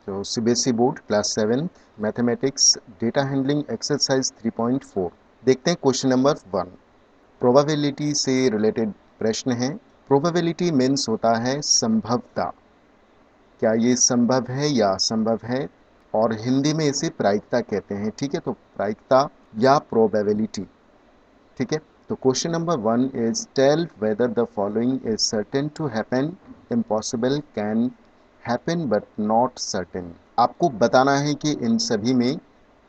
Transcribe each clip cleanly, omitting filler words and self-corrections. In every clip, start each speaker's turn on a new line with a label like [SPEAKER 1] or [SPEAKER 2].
[SPEAKER 1] तो CBSE board class 7 mathematics data handling exercise 3.4 देखते हैं क्वेश्चन नंबर 1। प्रोबेबिलिटी से रिलेटेड प्रश्न है। प्रोबेबिलिटी मीन्स होता है संभवता, क्या ये संभव है या असंभव है, और हिंदी में इसे प्रायिकता कहते हैं। ठीक है, तो प्रायिकता या प्रोबेबिलिटी। ठीक है, तो question number 1 is tell whether the following is certain to happen, impossible, can happen but not certain. आपको बताना है कि इन सभी में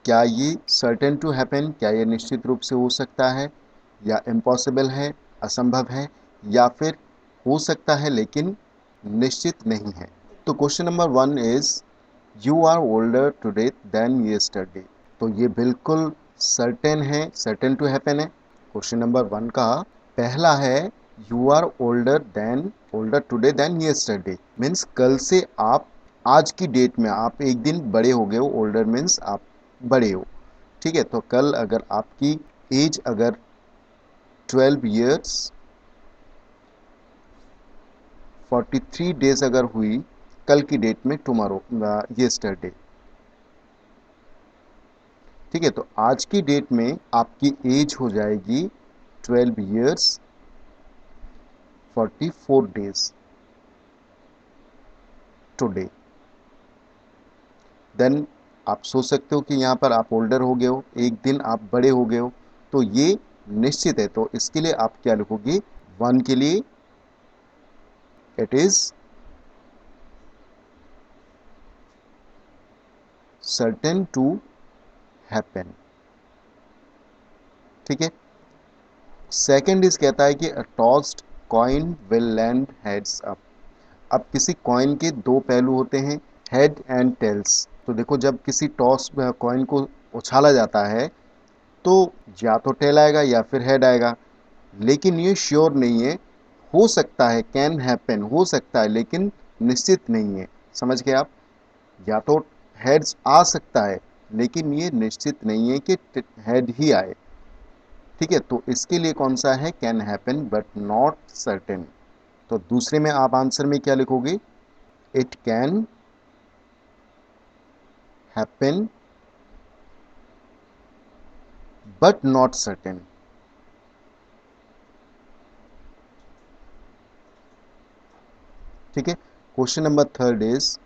[SPEAKER 1] क्या ये सर्टेन टू हैपन, क्या ये निश्चित रूप से हो सकता है, या इम्पॉसिबल है, असंभव है, या फिर हो सकता है लेकिन निश्चित नहीं है। तो question number 1 is you are older today than yesterday. तो ये बिल्कुल सर्टेन है, सर्टेन टू हैपन है। क्वेश्चन नंबर 1 का पहला है you are older today than yesterday, means कल से आप, आज की डेट में आप एक दिन बड़े हो गए हो। ओल्डर मीन्स आप बड़े हो। ठीक है, तो कल अगर आपकी एज अगर 12 ईयर्स 43 डेज अगर हुई कल की डेट में, टुमारो यस्टरडे। ठीक है, तो आज की डेट में आपकी एज हो जाएगी 12 ईयर्स 44 डेज टुडे। देन आप सोच सकते हो कि यहाँ पर आप ओल्डर हो गए हो, एक दिन आप बड़े हो गए हो, तो ये निश्चित है। तो इसके लिए आप क्या लिखोगे? 1 के लिए it is certain to happen. ठीक है, सेकेंड इज कहता है कि a tossed coin will land heads up. अब किसी कॉइन के दो पहलू होते हैं, हेड एंड टेल्स। तो देखो, जब किसी टॉस कॉइन को उछाला जाता है तो या तो टेल आएगा या फिर हेड आएगा, लेकिन ये श्योर नहीं है। हो सकता है, कैन हैपन, हो सकता है लेकिन निश्चित नहीं है। समझ गए आप? या तो हेड्स आ सकता है लेकिन ये निश्चित नहीं है कि हेड ही आए। ठीक है, तो इसके लिए कौन सा है? Can happen but not certain. तो दूसरे में आप आंसर में क्या लिखोगे? It can happen but not certain. ठीक है, question number 3 is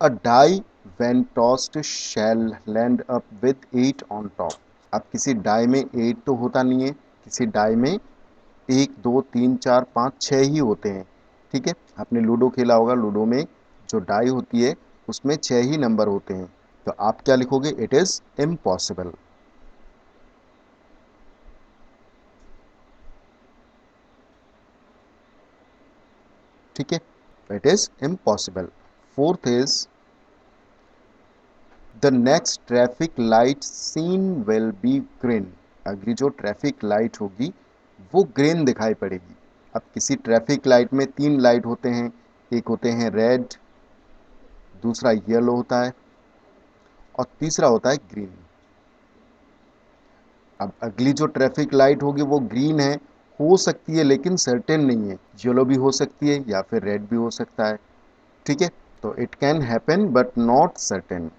[SPEAKER 1] a die when tossed shall land up with 8 on top. अब किसी डाई में 8 तो होता नहीं है, किसी डाई में 1 2 3 4 5 6 ही होते हैं। ठीक है, आपने लूडो खेला होगा, लूडो में जो डाई होती है उसमें 6 ही नंबर होते हैं। तो आप क्या लिखोगे? It is impossible. ठीक है, it is impossible. Fourth is the next traffic light seen will be green. अगली जो ट्रैफिक लाइट होगी वो ग्रीन दिखाई पड़ेगी। अब किसी ट्रैफिक लाइट में 3 लाइट होते हैं, एक होते हैं रेड, दूसरा येलो होता है, और तीसरा होता है ग्रीन। अब अगली जो ट्रैफिक लाइट होगी वो ग्रीन है, हो सकती है लेकिन सर्टेन नहीं है। येलो भी हो सकती है या फिर रेड भी हो सकता है। ठीक है, तो it can happen but not certain.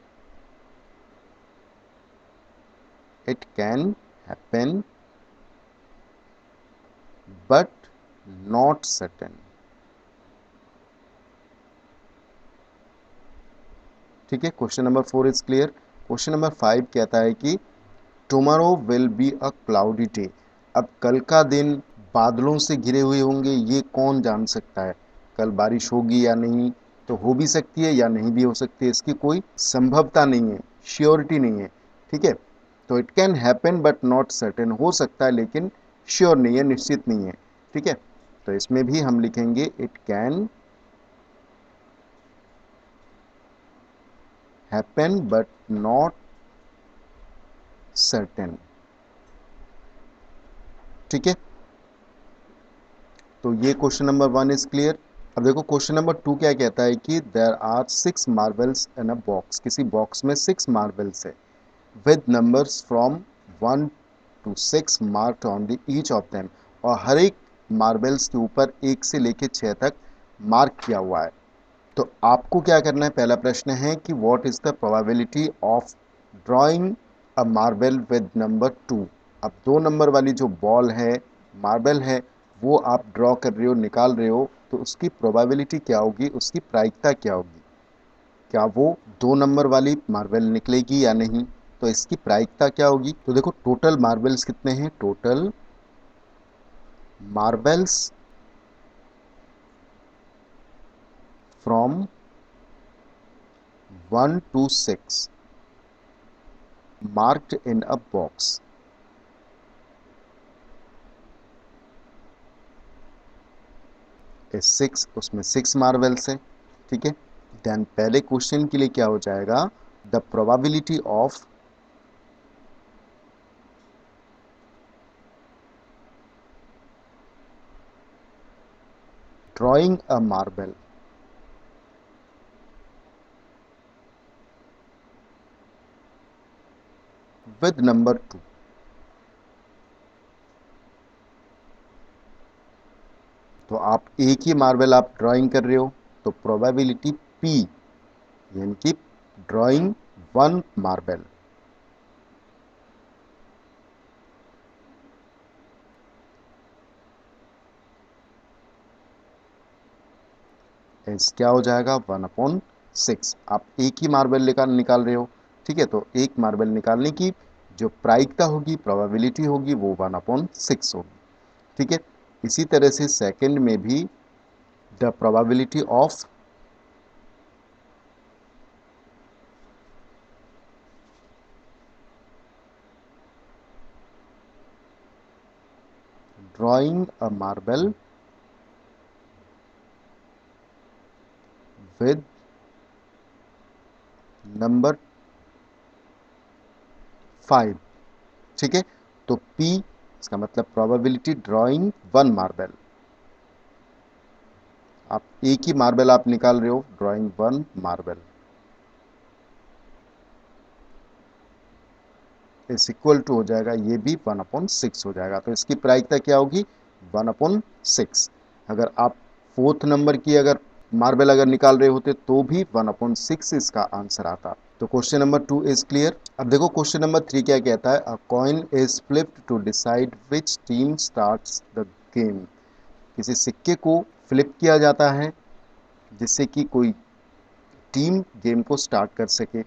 [SPEAKER 1] It can happen but not certain. ठीक है, question number 4 is clear. Question number 5 कहता है कि tomorrow will be a cloudy day. अब कल का दिन बादलों से घिरे हुए होंगे, ये कौन जान सकता है? कल बारिश होगी या नहीं? तो हो भी सकती है या नहीं भी हो सकती है, इसकी कोई संभवता नहीं है, श्योरिटी नहीं है। ठीक है, तो it can happen but not certain, हो सकता है लेकिन श्योर नहीं है, निश्चित नहीं है। ठीक है, तो इसमें भी हम लिखेंगे it can happen but not certain. ठीक है, तो ये क्वेश्चन नंबर 1 इज क्लियर। अब देखो क्वेश्चन नंबर 2 क्या कहता है कि there are 6 marbles in a box. किसी बॉक्स में 6 मार्बल्स है with numbers from 1 to 6 marked on the each of them. और हर एक मार्बल्स के ऊपर 1 से लेके 6 तक मार्क किया हुआ है। तो आपको क्या करना है, पहला प्रश्न है कि what is the probability of drawing a marble with number 2। अब 2 नंबर वाली जो बॉल है, मार्बल है, वो आप ड्रॉ कर रहे हो, निकाल रहे हो, तो उसकी प्रोबेबिलिटी क्या होगी, उसकी प्रायिकता क्या होगी, क्या वो 2 नंबर वाली मार्बल निकलेगी या नहीं। तो इसकी प्रायिकता क्या होगी, तो देखो टोटल मार्बल्स कितने हैं, total marbles from 1 to 6 marked in a box is 6, उसमें 6 मार्बल्स है, ठीक है। देन पहले क्वेश्चन के लिए क्या हो जाएगा, the probability of drawing a marble with number 2। तो आप एक ही मार्बल आप ड्राइंग कर रहे हो, तो प्रोबेबिलिटी P यानी कि ड्राइंग 1 मार्बल, इस क्या हो जाएगा 1/6। आप एक ही मार्बल निकाल रहे हो, ठीक है, तो एक मार्बल निकालने की जो प्रायिकता होगी, प्रोबेबिलिटी होगी, वो 1/6 होगी, ठीक है। इसी तरह से सेकंड में भी the probability of drawing a marble with number 5, ठीक है। तो P इसका मतलब प्रोबेबिलिटी ड्राइंग 1 मार्बल, आप एक ही मार्बल आप निकाल रहे हो, drawing 1 marble is equal to हो जाएगा, ये भी 1/6 हो जाएगा। तो इसकी प्रायिकता क्या होगी, 1/6। अगर आप फोर्थ नंबर की अगर मार्बल अगर निकाल रहे होते तो भी 1/6 इसका आंसर आता। तो क्वेश्चन नंबर 2 इज क्लियर। अब देखो क्वेश्चन नंबर 3 क्या कहता है, a coin is flipped to decide which team starts the game. किसी सिक्के को फ्लिप किया जाता है जिससे कि कोई टीम गेम को स्टार्ट कर सके।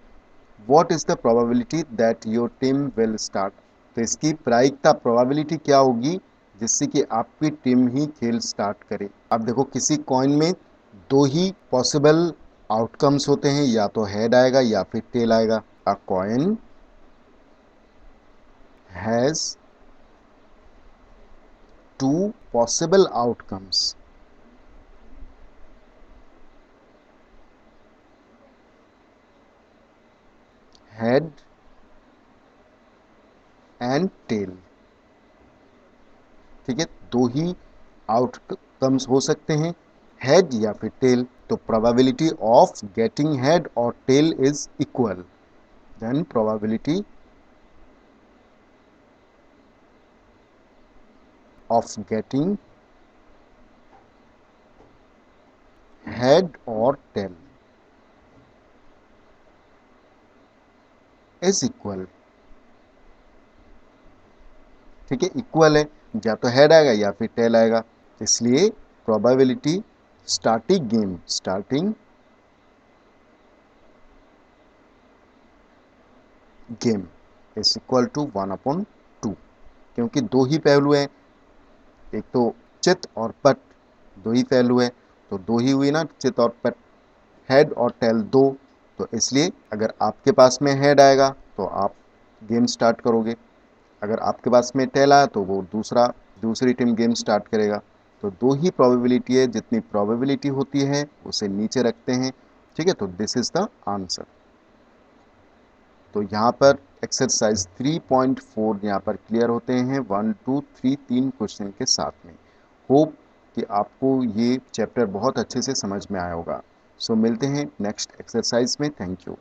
[SPEAKER 1] What is the probability that your team will start. तो इसकी प्रायिकता प्रोबेबिलिटी क्या होगी जिससे कि आपकी टीम ही खेल स्टार्ट करे। अब देखो किसी कॉइन में दो ही पॉसिबल आउटकम्स होते हैं, या तो हेड आएगा या फिर टेल आएगा। A coin has two possible outcomes, head and tail, ठीक है। दो ही आउटकम्स हो सकते हैं, हेड या फिर टेल। तो प्रोबेबिलिटी ऑफ गेटिंग हेड और tail is equal, then probability of getting head और टेल इज इक्वल, ठीक है, इक्वल है, या तो हेड आएगा या फिर टेल आएगा। इसलिए probability starting game is equal to 1/2, क्योंकि दो ही पहलू हैं, एक तो चित और पट, दो ही पहलू है, तो दो ही हुई ना, चित और पट, हेड और टेल दो। तो इसलिए अगर आपके पास में हेड आएगा तो आप गेम स्टार्ट करोगे, अगर आपके पास में टेल आया तो वो दूसरी टीम गेम स्टार्ट करेगा। तो दो ही प्रोबेबिलिटी है, जितनी प्रोबेबिलिटी होती है उसे नीचे रखते हैं, ठीक है। तो दिस इज द आंसर। तो यहाँ पर एक्सरसाइज 3.4 यहाँ पर क्लियर होते हैं 1 2 3 3 क्वेश्चन के साथ में। होप कि आपको ये चैप्टर बहुत अच्छे से समझ में आया होगा। सो मिलते हैं नेक्स्ट एक्सरसाइज में। Thank you.